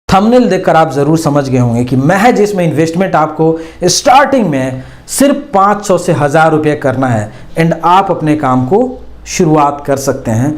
Thumbnail देखकर आप जरूर समझ गए होंगे कि महज इसमें इन्वेस्टमेंट आपको स्टार्टिंग में सिर्फ 500 से 1000 रुपये करना है एंड आप अपने काम को शुरुआत कर सकते हैं।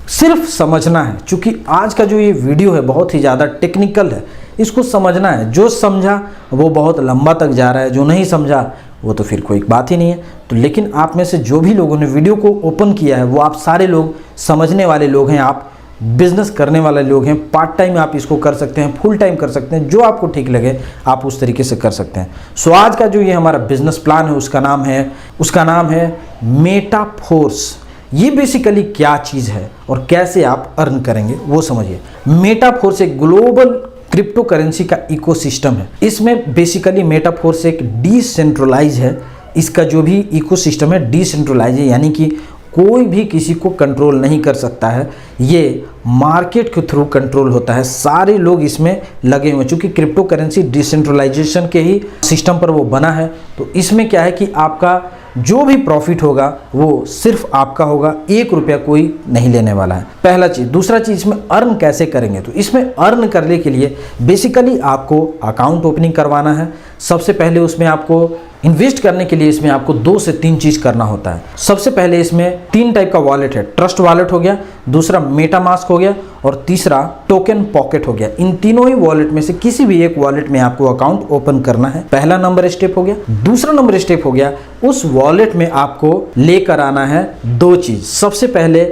सिर्फ समझना है, क्योंकि आज का जो ये वीडियो है बहुत ही ज़्यादा टेक्निकल है, इसको समझना है। जो समझा वो बहुत लंबा तक जा रहा है, जो नहीं समझा वो तो फिर कोई बात ही नहीं है। तो लेकिन आप में से जो भी लोगों ने वीडियो को ओपन किया है वो आप सारे लोग समझने वाले लोग हैं, आप बिजनेस करने वाले लोग हैं। पार्ट टाइम आप इसको कर सकते हैं, फुल टाइम कर सकते हैं, जो आपको ठीक लगे आप उस तरीके से कर सकते हैं। सो आज का जो ये हमारा बिजनेस प्लान है उसका नाम है मेटाफोर्स। ये बेसिकली क्या चीज़ है और कैसे आप अर्न करेंगे वो समझिए। मेटाफोर्स एक ग्लोबल क्रिप्टो करेंसी का इकोसिस्टम है। इसमें बेसिकली मेटाफोर्स एक डिसेंट्रलाइज है। इसका जो भी इकोसिस्टम है डिसेंट्रलाइज है, यानी कि कोई भी किसी को कंट्रोल नहीं कर सकता है। ये मार्केट के थ्रू कंट्रोल होता है, सारे लोग इसमें लगे हुए हैं। चूँकि क्रिप्टो करेंसी डिसेंट्रलाइजेशन के ही सिस्टम पर वो बना है, तो इसमें क्या है कि आपका जो भी प्रॉफिट होगा वो सिर्फ आपका होगा, 1 रुपया कोई नहीं लेने वाला है। पहला चीज़। दूसरा चीज़, इसमें अर्न कैसे करेंगे? तो इसमें अर्न करने के लिए बेसिकली आपको अकाउंट ओपनिंग करवाना है। सबसे पहले उसमें आपको इन्वेस्ट करने के लिए इसमें आपको 2 से 3 चीज़ करना होता है। सबसे पहले इसमें 3 टाइप का वॉलेट है। ट्रस्ट वॉलेट हो गया, दूसरा मेटामास्क हो गया और तीसरा टोकन पॉकेट हो गया। इन तीनों ही वॉलेट में से किसी भी एक वॉलेट में आपको अकाउंट ओपन करना है। पहला नंबर स्टेप हो गया। दूसरा नंबर स्टेप हो गया, उस वॉलेट में आपको लेकर आना है 2 चीज़। सबसे पहले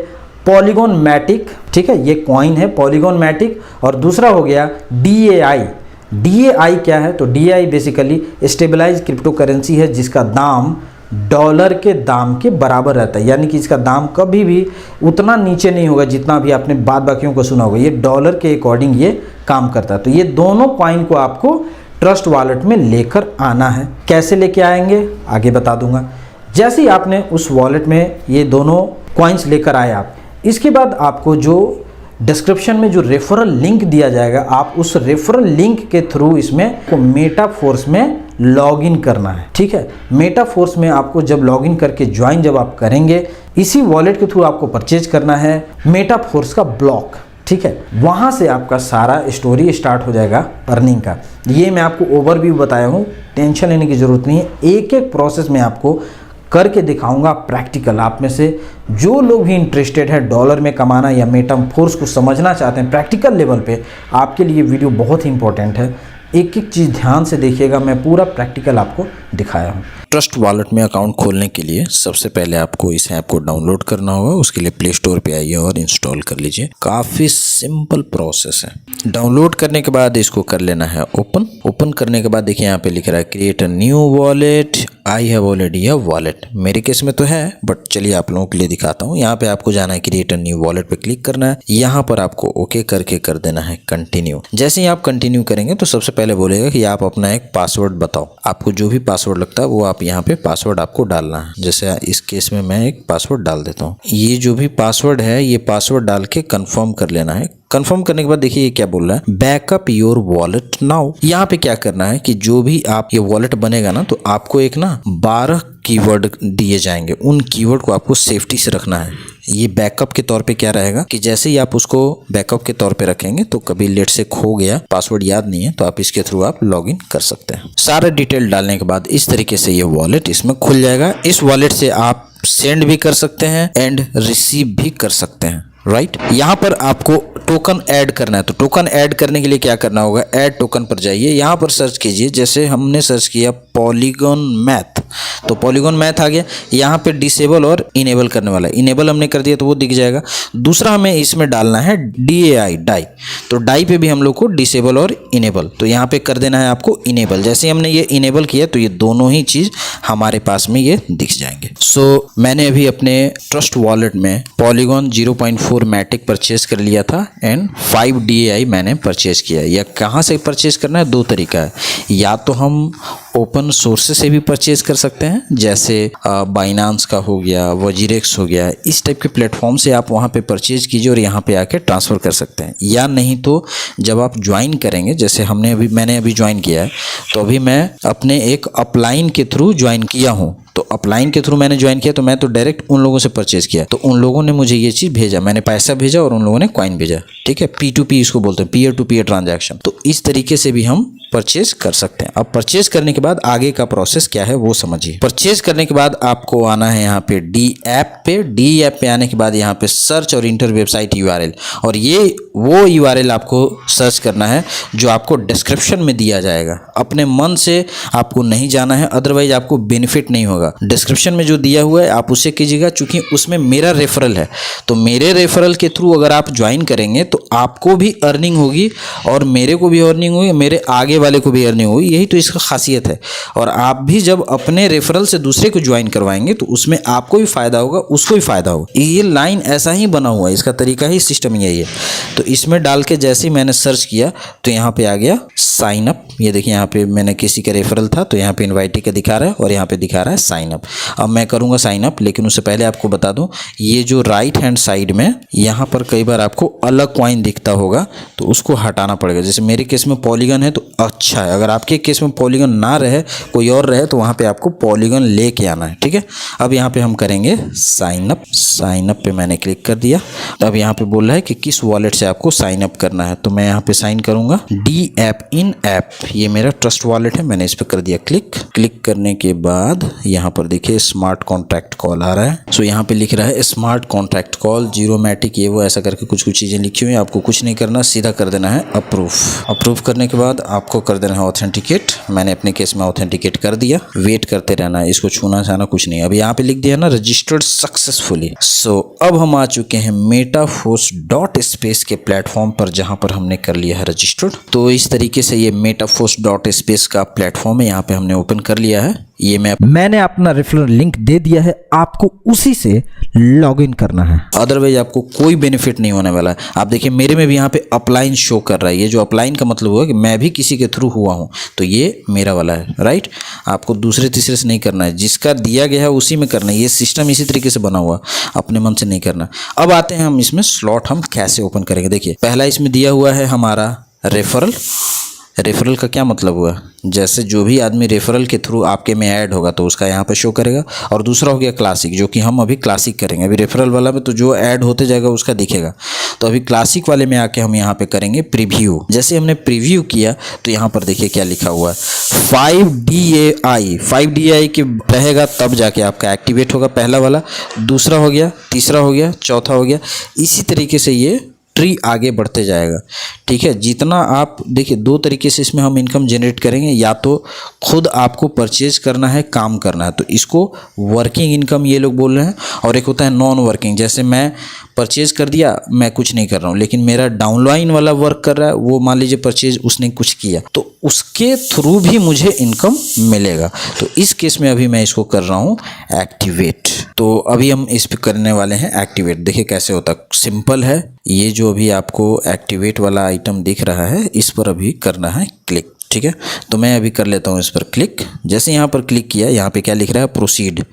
पॉलीगॉन मैटिक, ठीक है, ये कॉइन है पॉलीगॉन मैटिक, और दूसरा हो गया DAI। DAI क्या है? तो DAI basically stabilize crypto currency है जिसका दाम डॉलर के दाम के बराबर रहता है, यानी कि इसका दाम कभी भी उतना नीचे नहीं होगा जितना भी आपने बाद बाकियों को सुना होगा। ये डॉलर के अकॉर्डिंग ये काम करता है। तो ये दोनों कॉइन को आपको ट्रस्ट वॉलेट में लेकर आना है। कैसे लेके आएंगे आगे बता दूंगा। जैसे ही आपने उस वॉलेट में ये दोनों कॉइन्स लेकर आए आप, इसके बाद आपको जो डिस्क्रिप्शन में जो रेफरल लिंक दिया जाएगा, आप उस रेफरल लिंक के थ्रू इसमें को मेटाफोर्स में लॉगिन करना है। ठीक है, मेटाफोर्स में आपको जब लॉगिन करके ज्वाइन जब आप करेंगे, इसी वॉलेट के थ्रू आपको परचेज करना है मेटाफोर्स का ब्लॉक। ठीक है, वहाँ से आपका सारा स्टोरी स्टार्ट हो जाएगा अर्निंग का। ये मैं आपको ओवरव्यू बताया हूँ, टेंशन लेने की ज़रूरत नहीं है। एक एक प्रोसेस में आपको करके दिखाऊंगा प्रैक्टिकल। आप में से जो लोग भी इंटरेस्टेड है डॉलर में कमाना या मेटाफोर्स को समझना चाहते हैं प्रैक्टिकल लेवल पे, आपके लिए वीडियो बहुत ही इंपॉर्टेंट है। एक एक चीज़ ध्यान से देखिएगा, मैं पूरा प्रैक्टिकल आपको दिखाया हूँ। ट्रस्ट वॉलेट में अकाउंट खोलने के लिए सबसे पहले आपको इस ऐप को डाउनलोड करना होगा। उसके लिए प्ले स्टोर पे आइए और इंस्टॉल कर लीजिए। काफ़ी सिंपल प्रोसेस है। डाउनलोड करने के बाद इसको कर लेना है ओपन। ओपन करने के बाद देखिए यहाँ पे लिख रहा है create a new wallet. I have already a wallet. मेरे केस में तो है, बट चलिए आप लोगों के लिए दिखाता हूँ। यहाँ पे आपको जाना है क्रिएट अ न्यू वॉलेट पे क्लिक करना है। यहाँ पर आपको ओके करके कर देना है कंटिन्यू। जैसे ही आप कंटिन्यू करेंगे तो सबसे पहले बोलेगा कि आप अपना एक पासवर्ड बताओ। आपको जो भी पासवर्ड लगता है वो आप यहाँ पे पासवर्ड आपको डालना है। जैसे इस केस में मैं एक पासवर्ड डाल देता हूँ। ये जो भी पासवर्ड है ये पासवर्ड डाल के कंफर्म कर लेना है। कंफर्म करने के बाद देखिए ये क्या बोल रहा है, बैकअप योर वॉलेट नाउ। यहाँ पे क्या करना है कि जो भी आप ये वॉलेट बनेगा ना, तो आपको एक ना 12 कीवर्ड दिए जाएंगे। उन कीवर्ड को आपको सेफ्टी से रखना है। ये बैकअप के तौर पे क्या रहेगा कि जैसे ही आप उसको बैकअप के तौर पे रखेंगे तो कभी लेट से खो गया, पासवर्ड याद नहीं है, तो आप इसके थ्रू आप लॉगिन कर सकते हैं। सारा डिटेल डालने के बाद इस तरीके से ये वॉलेट इसमें खुल जाएगा। इस वॉलेट से आप सेंड भी कर सकते हैं एंड रिसीव भी कर सकते हैं। राइट, यहाँ पर आपको टोकन ऐड करना है। तो टोकन ऐड करने के लिए क्या करना होगा, ऐड टोकन पर जाइए। यहाँ पर सर्च कीजिए, जैसे हमने सर्च किया पॉलीगॉन मैथ, तो पॉलीगॉन मैथ आ गया। यहाँ पे डिसेबल और इनेबल करने वाला है। इनेबल हमने कर दिया तो वो दिख जाएगा। दूसरा हमें इसमें डालना है DAI डाई। तो डाई पे भी हम लोग को डिसेबल और इनेबल, तो यहाँ पे कर देना है आपको इनेबल। जैसे ही हमने ये इनेबल किया तो ये दोनों ही चीज़ हमारे पास में ये दिख जाएंगे। सो मैंने अभी अपने ट्रस्ट वॉलेट में पॉलीगॉन 0.4 मैटिक परचेज कर लिया था एंड 5 DAI मैंने परचेज किया। या कहाँ से परचेज करना है, 2 तरीका है। या तो हम ओपन सोर्स से भी परचेज कर सकते हैं, जैसे बाइनांस का हो गया, वजीरेक्स हो गया, इस टाइप के प्लेटफॉर्म से आप वहाँ पे परचेज कीजिए और यहाँ पे आके ट्रांसफ़र कर सकते हैं। या नहीं तो जब आप ज्वाइन करेंगे, जैसे मैंने अभी ज्वाइन किया है, तो अभी मैं अपने एक अपलाइन के थ्रू ज्वाइन किया हूँ। तो अपलाइन के थ्रू मैंने ज्वाइन किया, तो मैं तो डायरेक्ट उन लोगों से परचेज किया, तो उन लोगों ने मुझे ये चीज़ भेजा, मैंने पैसा भेजा और उन लोगों ने कॉइन भेजा। ठीक है, P2P इसको बोलते हैं, पीयर टू पीयर ट्रांजैक्शन। तो इस तरीके से भी हम परचेज कर सकते हैं। अब परचेज करने के बाद आगे का प्रोसेस क्या है वो समझिए। परचेज करने के बाद आपको आना है यहाँ पे डी ऐप पे। डी ऐप पे आने के बाद यहाँ पे सर्च और इंटर वेबसाइट URL, और ये वो URL आपको सर्च करना है जो आपको डिस्क्रिप्शन में दिया जाएगा। अपने मन से आपको नहीं जाना है, अदरवाइज आपको बेनिफिट नहीं होगा। डिस्क्रिप्शन में जो दिया हुआ है आप उसे कीजिएगा, चूंकि उसमें मेरा रेफरल है, तो मेरे रेफरल के थ्रू अगर आप ज्वाइन करेंगे तो आपको भी अर्निंग होगी और मेरे को भी अर्निंग होगी, मेरे आगे वाले को भी अर्निंग होगी। यही तो इसका खासियत है। और आप भी जब अपने रेफरल से दूसरे को ज्वाइन करवाएंगे तो उसमें आपको भी फायदा होगा, उसको भी फायदा होगा। ये लाइन ऐसा ही बना हुआ है, इसका तरीका ही, सिस्टम यही है। तो इसमें डाल के जैसे ही मैंने सर्च किया तो यहाँ पे आ गया साइन अप। ये देखिए यहाँ पे मैंने किसी का रेफरल था तो यहाँ पे इनवाइटी का दिखा रहा है और यहाँ पे दिखा रहा है साइन अप। अब मैं करूँगा साइन अप, लेकिन उससे पहले आपको बता दूँ, ये जो राइट हैंड साइड में यहाँ पर कई बार आपको अलग कॉइन दिखता होगा तो उसको हटाना पड़ेगा। जैसे मेरे केस में पॉलीगन है तो अच्छा है, अगर आपके केस में पॉलीगन ना रहे, कोई और रहे, तो वहाँ पे आपको पॉलीगन लेके आना है। ठीक है, अब यहाँ पे हम करेंगे साइन अप। साइन अप पे मैंने क्लिक कर दिया। अब यहाँ पे बोल रहा है कि किस वॉलेट से आपको साइन अप करना है, तो मैं यहाँ पे साइन करूँगा डी ऐप इन ऐप। ये मेरा ट्रस्ट वॉलेट है, मैंने इस पर कर दिया क्लिक। क्लिक करने के बाद यहाँ पर देखिए स्मार्ट कॉन्ट्रैक्ट कॉल आ रहा है। सो यहाँ पे लिख रहा है स्मार्ट कॉन्ट्रैक्ट कॉल, जीरोमैटिक, ये वो ऐसा करके कुछ कुछ चीज़ें लिखी हुई हैं। आपको कुछ नहीं करना, सीधा कर देना है अप्रूव। अप्रूव करने के बाद आपको कर देना है ऑथेंटिकेट। मैंने अपने केस में ऑथेंटिकेट कर दिया। वेट करते रहना है, इसको छूना छाना कुछ नहीं। अभी यहाँ पे लिख दिया ना रजिस्टर्ड सक्सेसफुली। सो अब हम आ चुके हैं MetaForce.Space के प्लेटफॉर्म पर, जहाँ पर हमने कर लिया है रजिस्टर्ड। तो इस तरीके से ये MetaForce.Space का प्लेटफॉर्म है, यहाँ पे हमने ओपन कर लिया है। ये मैंने अपना रेफरल लिंक दे दिया है, आपको उसी से लॉगिन करना है, अदरवाइज आपको कोई बेनिफिट नहीं होने वाला है। आप देखिए मेरे में भी यहाँ पे अपलाइन शो कर रहा है। ये जो अपलाइन का मतलब हुआ कि मैं भी किसी के थ्रू हुआ हूँ, तो ये मेरा वाला है, राइट। आपको दूसरे तीसरे से नहीं करना है, जिसका दिया गया है उसी में करना है। ये सिस्टम इसी तरीके से बना हुआ, अपने मन से नहीं करना। अब आते हैं हम इसमें स्लॉट हम कैसे ओपन करेंगे। देखिए पहला इसमें दिया हुआ है हमारा रेफरल। रेफरल का क्या मतलब हुआ, जैसे जो भी आदमी रेफरल के थ्रू आपके में ऐड होगा तो उसका यहाँ पे शो करेगा। और दूसरा हो गया क्लासिक, जो कि हम अभी क्लासिक करेंगे। अभी रेफरल वाला में तो जो ऐड होते जाएगा उसका दिखेगा, तो अभी क्लासिक वाले में आके हम यहाँ पे करेंगे प्रीव्यू। जैसे हमने प्रीव्यू किया तो यहाँ पर देखिए क्या लिखा हुआ है, 5 DAI के रहेगा तब जाके आपका एक्टिवेट होगा पहला वाला, दूसरा हो गया, तीसरा हो गया, चौथा हो गया। इसी तरीके से ये ट्री आगे बढ़ते जाएगा। ठीक है, जितना आप देखिए, दो तरीके से इसमें हम इनकम जनरेट करेंगे। या तो खुद आपको परचेज करना है, काम करना है, तो इसको वर्किंग इनकम ये लोग बोल रहे हैं। और एक होता है नॉन वर्किंग, जैसे मैं परचेज कर दिया, मैं कुछ नहीं कर रहा हूँ, लेकिन मेरा डाउनलाइन वाला वर्क कर रहा है, वो मान लीजिए परचेज उसने कुछ किया, तो उसके थ्रू भी मुझे इनकम मिलेगा। तो इस केस में अभी मैं इसको कर रहा हूँ एक्टिवेट। तो अभी हम इस पे करने वाले हैं एक्टिवेट। देखिए कैसे होता है, सिंपल है। ये जो अभी आपको एक्टिवेट वाला आइटम दिख रहा है, इस पर अभी करना है क्लिक। ठीक है, तो मैं अभी कर लेता हूँ इस पर क्लिक। जैसे यहाँ पर क्लिक किया, यहाँ पे क्या लिख रहा है, प्रोसीड।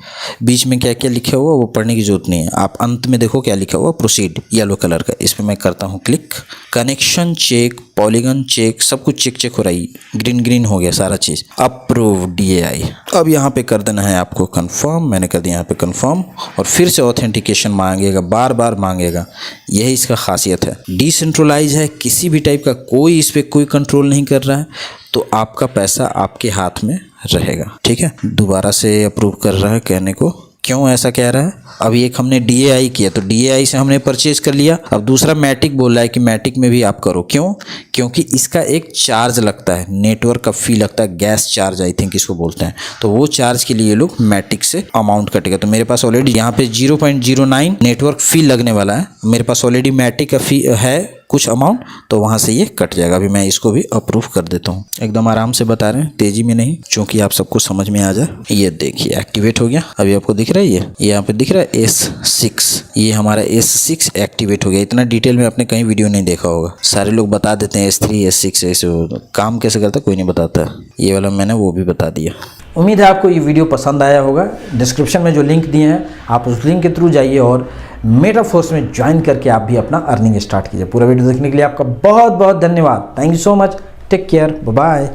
बीच में क्या क्या लिखा हुआ वो पढ़ने की जरूरत नहीं है, आप अंत में देखो क्या लिखा हुआ, प्रोसीड, येलो कलर का। इस पर मैं करता हूँ click. Connection check, Polygon check, सब कुछ चेक हो रहा है, ग्रीन ग्रीन हो गया सारा चीज़। Approve DAI। अब यहाँ पे कर देना है आपको कंफर्म। मैंने कर दिया यहाँ पे कंफर्म, और फिर से ऑथेंटिकेशन मांगेगा, बार बार मांगेगा। यही इसका खासियत है। डिसेंट्रलाइज है, किसी भी टाइप का कोई इस पर कोई कंट्रोल नहीं कर रहा है, तो आपका पैसा आपके हाथ में रहेगा। ठीक है, दोबारा से अप्रूव कर रहा है, कहने को क्यों ऐसा कह रहा है। अभी एक हमने DAI किया, तो DAI से हमने परचेज कर लिया। अब दूसरा मैटिक बोल रहा है कि मैटिक में भी आप करो। क्यों, क्योंकि इसका एक चार्ज लगता है, नेटवर्क का फी लगता है, गैस चार्ज आई थिंक इसको बोलते हैं। तो वो चार्ज के लिए लोग मैटिक से अमाउंट कटेगा। तो मेरे पास ऑलरेडी यहाँ पे 0.09 नेटवर्क फी लगने वाला है। मेरे पास ऑलरेडी मैटिक का फी है कुछ अमाउंट, तो वहाँ से ये कट जाएगा। अभी मैं इसको भी अप्रूव कर देता हूँ। एकदम आराम से बता रहे हैं, तेजी में नहीं, क्योंकि आप सबको समझ में आ जाए। ये देखिए एक्टिवेट हो गया। अभी आपको दिख रहा है, ये यहाँ पे दिख रहा है S6, ये हमारा S6 एक्टिवेट हो गया। इतना डिटेल में आपने कहीं वीडियो नहीं देखा होगा। सारे लोग बता देते हैं S3 S6 ऐसे काम कैसे करता, कोई नहीं बताता। ये वाला मैंने वो भी बता दिया। उम्मीद है आपको ये वीडियो पसंद आया होगा। डिस्क्रिप्शन में जो लिंक दिए हैं, आप उस लिंक के थ्रू जाइए और मेटाफोर्स में ज्वाइन करके आप भी अपना अर्निंग स्टार्ट कीजिए। पूरा वीडियो देखने के लिए आपका बहुत बहुत धन्यवाद। Thank you so much. Take care, bye bye.